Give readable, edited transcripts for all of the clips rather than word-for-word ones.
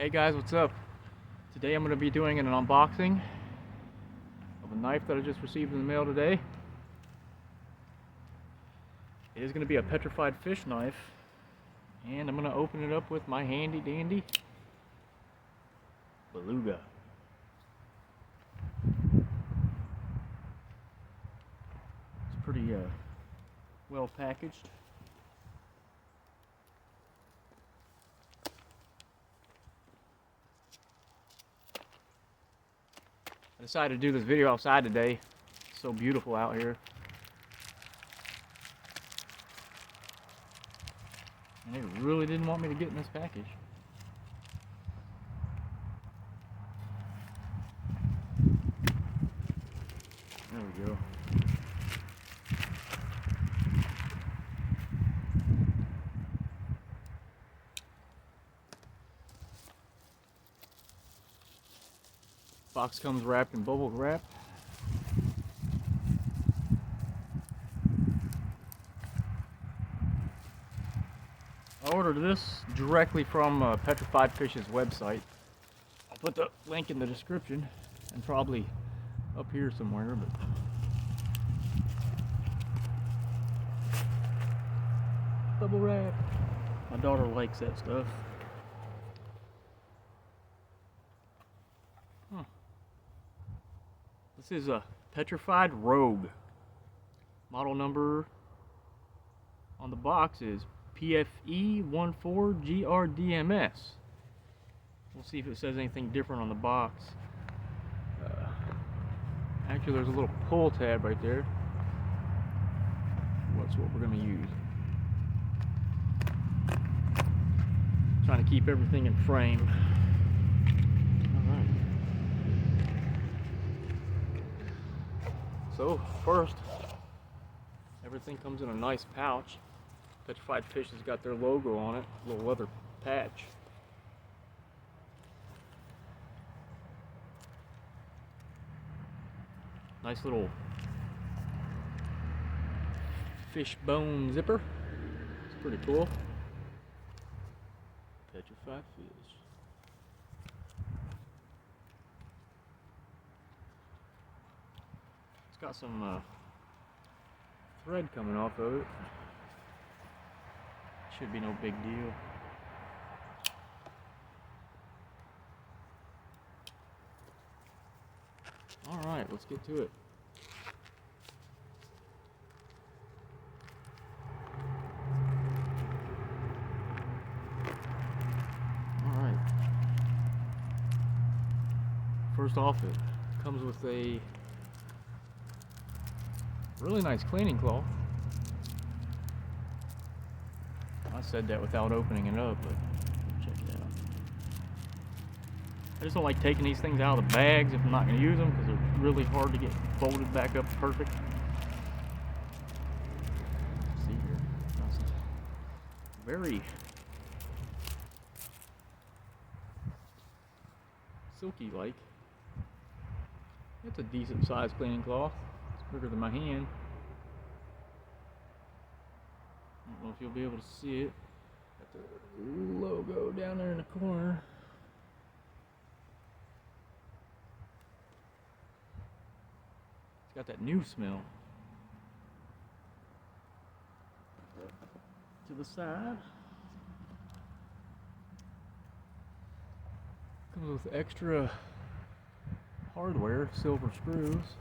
Hey guys, what's up? Today I'm going to be doing an unboxing of a knife that I just received in the mail today. It is going to be a petrified fish knife, and I'm going to open it up with my handy dandy beluga. It's pretty well packaged. I decided to do this video outside today. It's so beautiful out here. And they really didn't want me to get in this package. There we go. Box comes wrapped in bubble wrap. I ordered this directly from Petrified Fish's website. I'll put the link in the description and probably up here somewhere, but bubble wrap. My daughter likes that stuff. Huh. This is a Petrified Rogue. Model number on the box is PFE14GRDMS. We'll see if it says anything different on the box. Actually, there's a little pull tab right there. That's what we're going to use. Trying to keep everything in frame. Alright. So, first, everything comes in a nice pouch. Petrified Fish has got their logo on it, a little leather patch. Nice little fish bone zipper. It's pretty cool. Petrified Fish. It's got some thread coming off of it. Should be no big deal. Alright, let's get to it. Alright. First off, it comes with a really nice cleaning cloth. I said that without opening it up, but check it out. I just don't like taking these things out of the bags if I'm not going to use them, because they're really hard to get folded back up perfect. Let's see here. That's very silky like. It's a decent sized cleaning cloth. It's bigger than my hand. I don't know if you'll be able to see it. Got the logo down there in the corner. It's got that new smell. To the side. Comes with extra hardware, silver screws.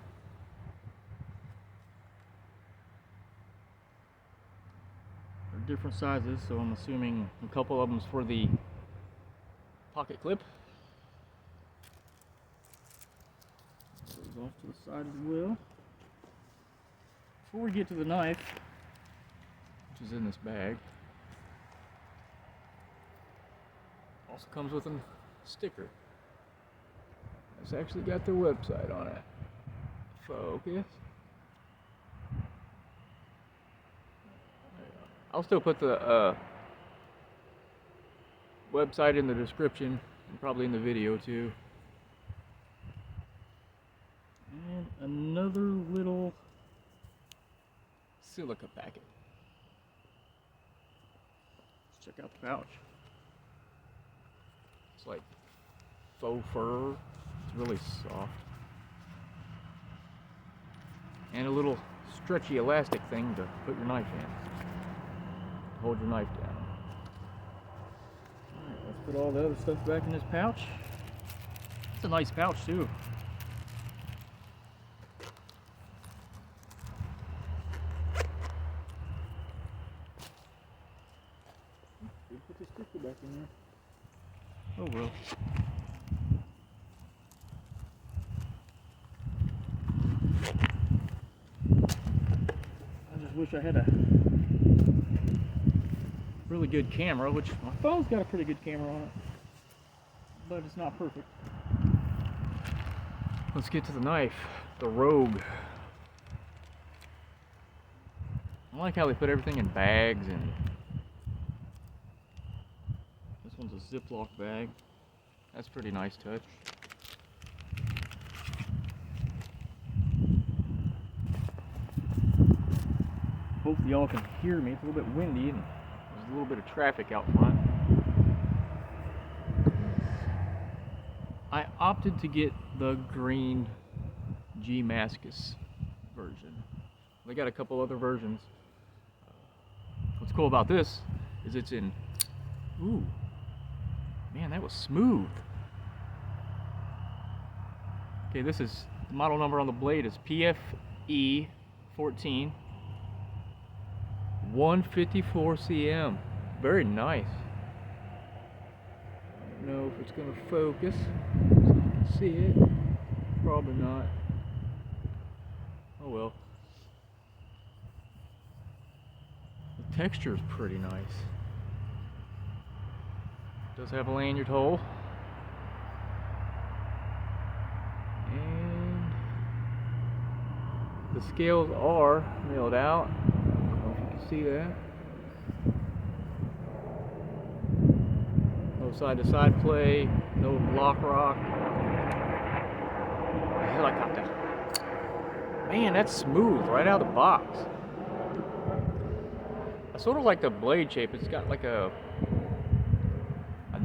Different sizes, so I'm assuming a couple of them's for the pocket clip. Goes off to the side as well. Before we get to the knife, which is in this bag, also comes with a sticker. It's actually got their website on it. Focus. I'll still put the website in the description and probably in the video too. And another little silica packet. Let's check out the pouch. It's like faux fur. It's really soft. And a little stretchy elastic thing to put your knife in. Hold your knife down. Alright, let's put all the other stuff back in this pouch. It's a nice pouch too. Put this sticker back in there. Oh well. I just wish I had a really good camera, which my phone's got a pretty good camera on it, but it's not perfect. Let's get to the knife, the Rogue. I like how they put everything in bags, and this one's a Ziploc bag. That's a pretty nice touch. Hopefully y'all can hear me. It's a little bit windy and there's a little bit of traffic out front. I opted to get the green Damascus version. They got a couple other versions. What's cool about this is it's in, ooh, man, that was smooth. Okay, this is, the model number on the blade is PFE14, 154 cm. Very nice. I don't know if it's going to focus so you can see it. Probably not. Oh well. The texture is pretty nice. It does have a lanyard hole. And the scales are milled out. I don't know if you can see that. No side-to-side play, no lock rock. Helicopter. Man, that's smooth right out of the box. I sort of like the blade shape. It's got like a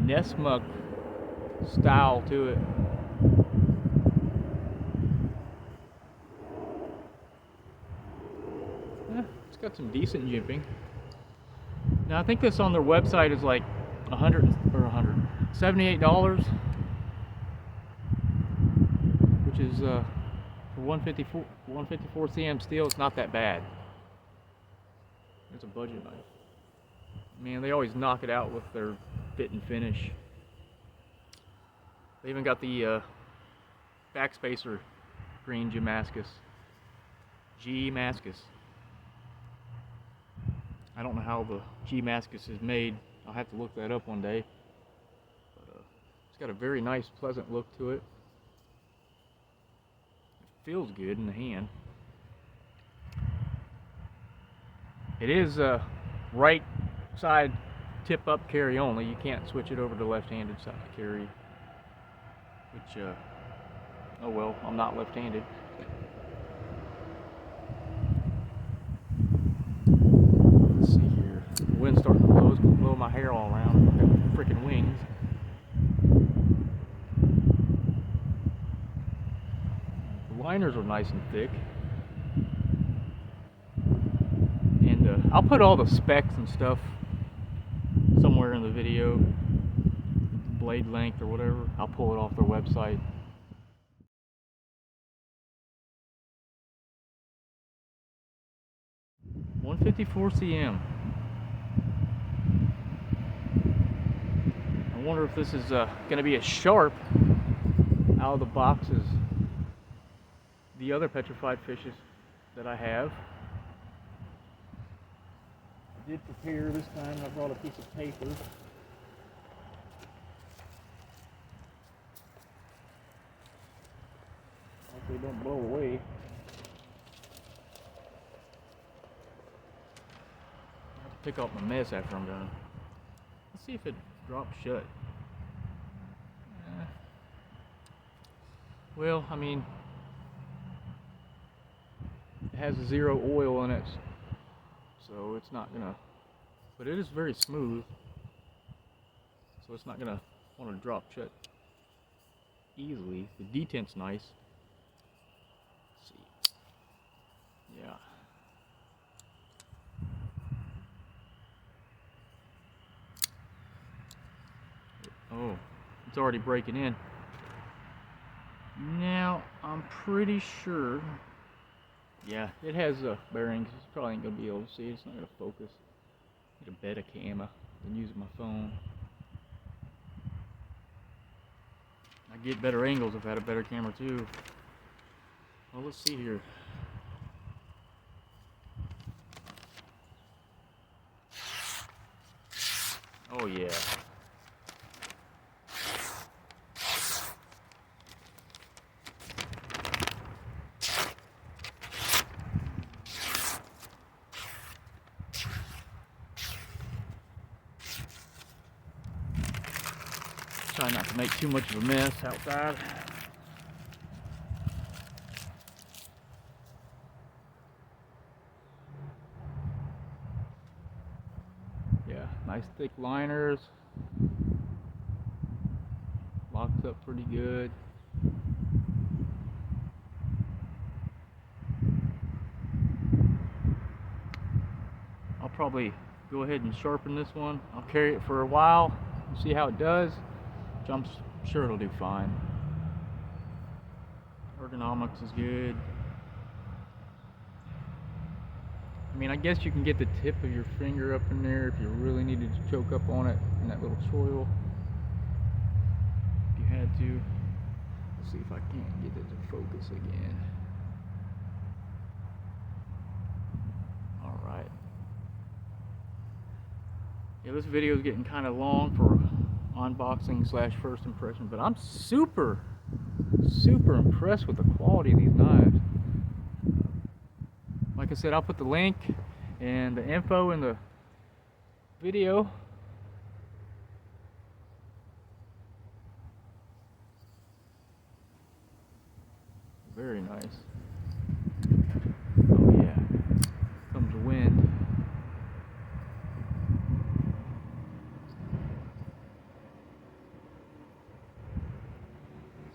Nesmuk style to it. Yeah, it's got some decent jimping. Now I think this on their website is like $78, which is for 154 cm steel. It's not that bad. It's a budget knife. Man, they always knock it out with their fit and finish. They even got the backspacer green Damascus. Damascus. I don't know how the Damascus is made. I'll have to look that up one day. But it's got a very nice, pleasant look to it. It feels good in the hand. It is right side tip up carry only. You can't switch it over to left-handed side carry, which oh well, I'm not left-handed. Let's see here. The wind's starting to blow. It's going to blow my hair all around. I've got freaking wings. The liners are nice and thick. I'll put all the specs and stuff somewhere in the video, blade length or whatever. I'll pull it off their website. .154 cm. I wonder if this is going to be as sharp out of the box as the other petrified fishes that I have. I did prepare this time. I brought a piece of paper. Hopefully they don't blow away. I have to pick up my mess after I'm done. Let's see if it drops shut. Well, I mean, it has 0 oil in it. So it's not gonna, but it is very smooth, so it's not gonna want to drop shut easily. The detent's nice. Let's see. Yeah. Oh, it's already breaking in. Now, I'm pretty sure, yeah, it has bearings. You probably ain't going to be able to see it. It's not going to focus. Need a better camera than using my phone. I get better angles if I had a better camera too. Well, let's see here. Oh yeah. Try not to make too much of a mess outside. Yeah, nice thick liners. Locks up pretty good. I'll probably go ahead and sharpen this one. I'll carry it for a while and see how it does. Which I'm sure it'll do fine. Ergonomics is good. I mean, I guess you can get the tip of your finger up in there if you really needed to choke up on it in that little choil. If you had to. Let's see if I can't get it to focus again. Alright. Yeah, this video is getting kind of long for unboxing / first impression, but I'm super impressed with the quality of these knives. Like I said, I'll put the link and the info in the video. Very nice. Oh yeah, comes the wind.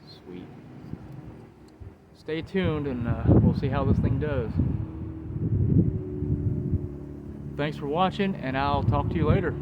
Sweet. Stay tuned and we'll see how this thing does. Thanks for watching, and I'll talk to you later.